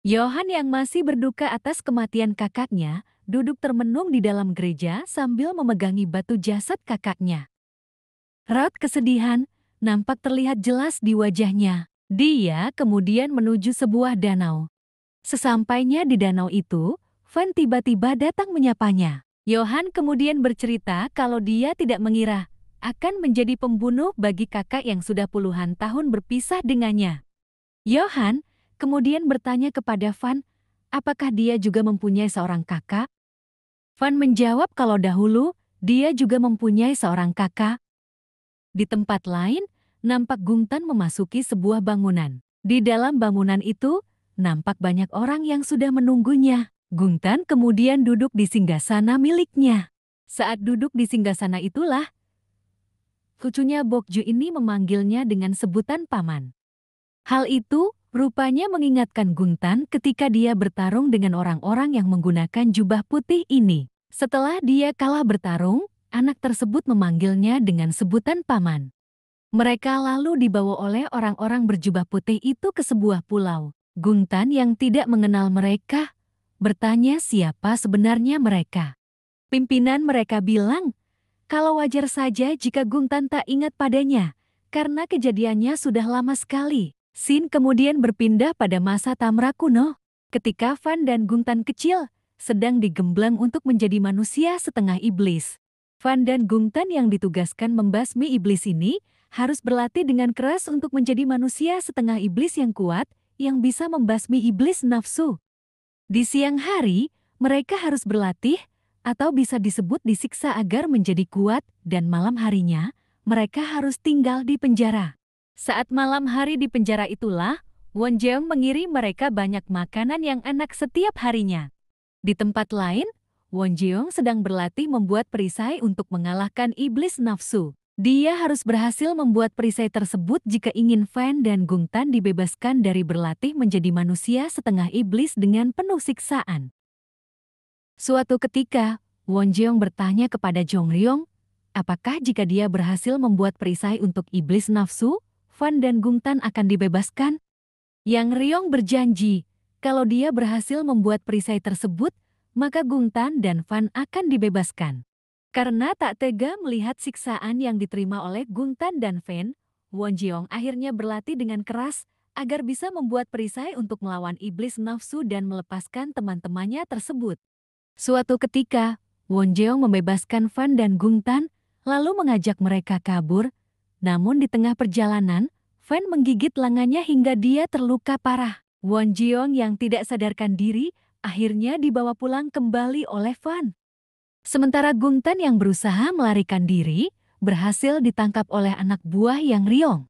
Yohan yang masih berduka atas kematian kakaknya, duduk termenung di dalam gereja sambil memegangi batu jasad kakaknya. Raut kesedihan nampak terlihat jelas di wajahnya. Dia kemudian menuju sebuah danau. Sesampainya di danau itu, Van tiba-tiba datang menyapanya. Yohan kemudian bercerita kalau dia tidak mengira akan menjadi pembunuh bagi kakak yang sudah puluhan tahun berpisah dengannya. Yohan kemudian bertanya kepada Van, apakah dia juga mempunyai seorang kakak? Van menjawab kalau dahulu dia juga mempunyai seorang kakak. Di tempat lain, nampak Gungtan memasuki sebuah bangunan. Di dalam bangunan itu, nampak banyak orang yang sudah menunggunya. Gungtan kemudian duduk di singgasana miliknya. Saat duduk di singgasana itulah, cucunya Bokju ini memanggilnya dengan sebutan paman. Hal itu rupanya mengingatkan Gungtan ketika dia bertarung dengan orang-orang yang menggunakan jubah putih ini. Setelah dia kalah bertarung, anak tersebut memanggilnya dengan sebutan paman. Mereka lalu dibawa oleh orang-orang berjubah putih itu ke sebuah pulau. Gungtan yang tidak mengenal mereka bertanya siapa sebenarnya mereka. Pimpinan mereka bilang kalau wajar saja jika Gungtan tak ingat padanya, karena kejadiannya sudah lama sekali. Scene kemudian berpindah pada masa Tamra kuno, ketika Van dan Gungtan kecil sedang digemblang untuk menjadi manusia setengah iblis. Van dan Gungtan yang ditugaskan membasmi iblis ini harus berlatih dengan keras untuk menjadi manusia setengah iblis yang kuat, yang bisa membasmi iblis nafsu. Di siang hari, mereka harus berlatih, atau bisa disebut disiksa agar menjadi kuat, dan malam harinya, mereka harus tinggal di penjara. Saat malam hari di penjara itulah, Won Jeong mengirim mereka banyak makanan yang enak setiap harinya. Di tempat lain, Won Jeong sedang berlatih membuat perisai untuk mengalahkan iblis nafsu. Dia harus berhasil membuat perisai tersebut jika ingin Van dan Gungtan dibebaskan dari berlatih menjadi manusia setengah iblis dengan penuh siksaan. Suatu ketika, Won Jeong bertanya kepada Jong Ryong, apakah jika dia berhasil membuat perisai untuk iblis nafsu, Van dan Gungtan akan dibebaskan? Yang Ryong berjanji, kalau dia berhasil membuat perisai tersebut, maka Gungtan dan Van akan dibebaskan. Karena tak tega melihat siksaan yang diterima oleh Gungtan dan Van, Won Jeong akhirnya berlatih dengan keras agar bisa membuat perisai untuk melawan iblis nafsu dan melepaskan teman-temannya tersebut. Suatu ketika, Won Jeong membebaskan Van dan Gungtan, lalu mengajak mereka kabur. Namun di tengah perjalanan, Van menggigit lengannya hingga dia terluka parah. Won Jeong yang tidak sadarkan diri, akhirnya dibawa pulang kembali oleh Van. Sementara Gungtan yang berusaha melarikan diri, berhasil ditangkap oleh anak buah Yang Ryong.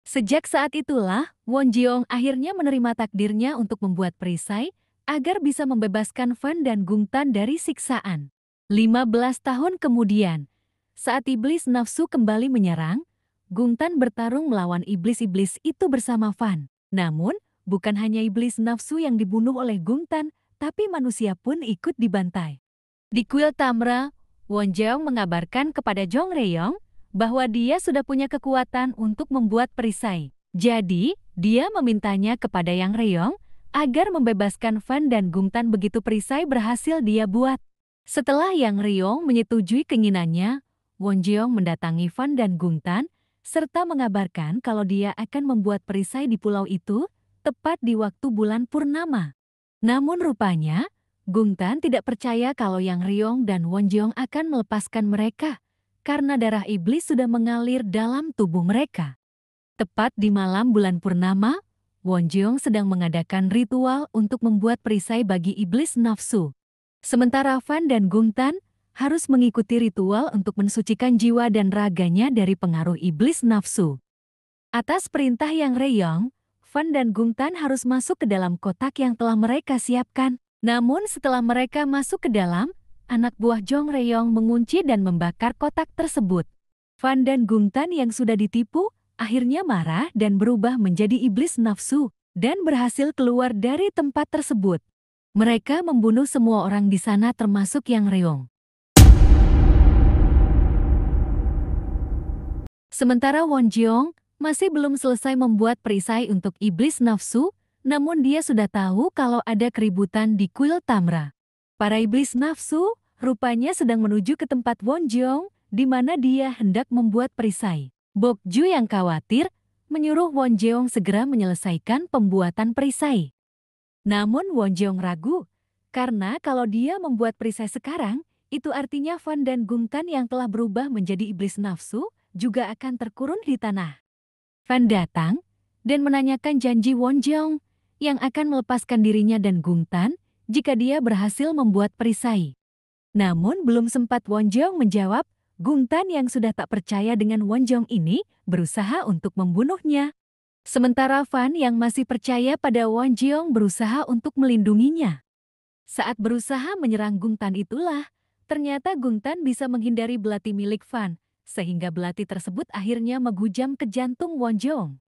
Sejak saat itulah, Won Jeong akhirnya menerima takdirnya untuk membuat perisai, agar bisa membebaskan Van dan Gungtan dari siksaan. 15 tahun kemudian, saat iblis nafsu kembali menyerang, Gungtan bertarung melawan iblis-iblis itu bersama Van. Namun, bukan hanya iblis nafsu yang dibunuh oleh Gungtan, tapi manusia pun ikut dibantai. Di kuil Tamra, Won Jeong mengabarkan kepada Jong Ryong bahwa dia sudah punya kekuatan untuk membuat perisai. Jadi, dia memintanya kepada Yang Ryong agar membebaskan Van dan Gungtan begitu perisai berhasil dia buat. Setelah Yang Ryong menyetujui keinginannya, Won Jeong mendatangi Van dan Gungtan, serta mengabarkan kalau dia akan membuat perisai di pulau itu, tepat di waktu bulan purnama. Namun rupanya, Gungtan tidak percaya kalau Yang Ryong dan Won Jeong akan melepaskan mereka, karena darah iblis sudah mengalir dalam tubuh mereka. Tepat di malam bulan purnama, Won Jeong sedang mengadakan ritual untuk membuat perisai bagi iblis nafsu. Sementara Van dan Gungtan harus mengikuti ritual untuk mensucikan jiwa dan raganya dari pengaruh iblis nafsu. Atas perintah Yang Ryong, Van dan Gungtan harus masuk ke dalam kotak yang telah mereka siapkan. Namun setelah mereka masuk ke dalam, anak buah Jong Ryong mengunci dan membakar kotak tersebut. Van dan Gungtan yang sudah ditipu, akhirnya marah dan berubah menjadi iblis nafsu, dan berhasil keluar dari tempat tersebut. Mereka membunuh semua orang di sana termasuk Yang Ryong. Sementara Won Jeong masih belum selesai membuat perisai untuk iblis nafsu, namun dia sudah tahu kalau ada keributan di kuil Tamra. Para iblis nafsu rupanya sedang menuju ke tempat Wonjong, di mana dia hendak membuat perisai. Bokju yang khawatir menyuruh Wonjeong segera menyelesaikan pembuatan perisai. Namun Wonjeong ragu, karena kalau dia membuat perisai sekarang, itu artinya Fan dan Gungtan yang telah berubah menjadi iblis nafsu juga akan terkurung di tanah. Fan datang dan menanyakan janji Wonjeong yang akan melepaskan dirinya dan Gungtan jika dia berhasil membuat perisai. Namun belum sempat Wonjeong menjawab, Gungtan yang sudah tak percaya dengan Wonjeong ini berusaha untuk membunuhnya. Sementara Fan yang masih percaya pada Wonjeong berusaha untuk melindunginya. Saat berusaha menyerang Gungtan itulah, ternyata Gungtan bisa menghindari belati milik Fan, sehingga belati tersebut akhirnya menghujam ke jantung Wonjeong.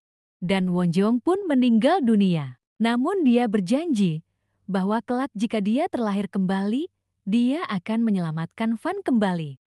Dan Wonjeong pun meninggal dunia. Namun dia berjanji bahwa kelak jika dia terlahir kembali, dia akan menyelamatkan Fan kembali.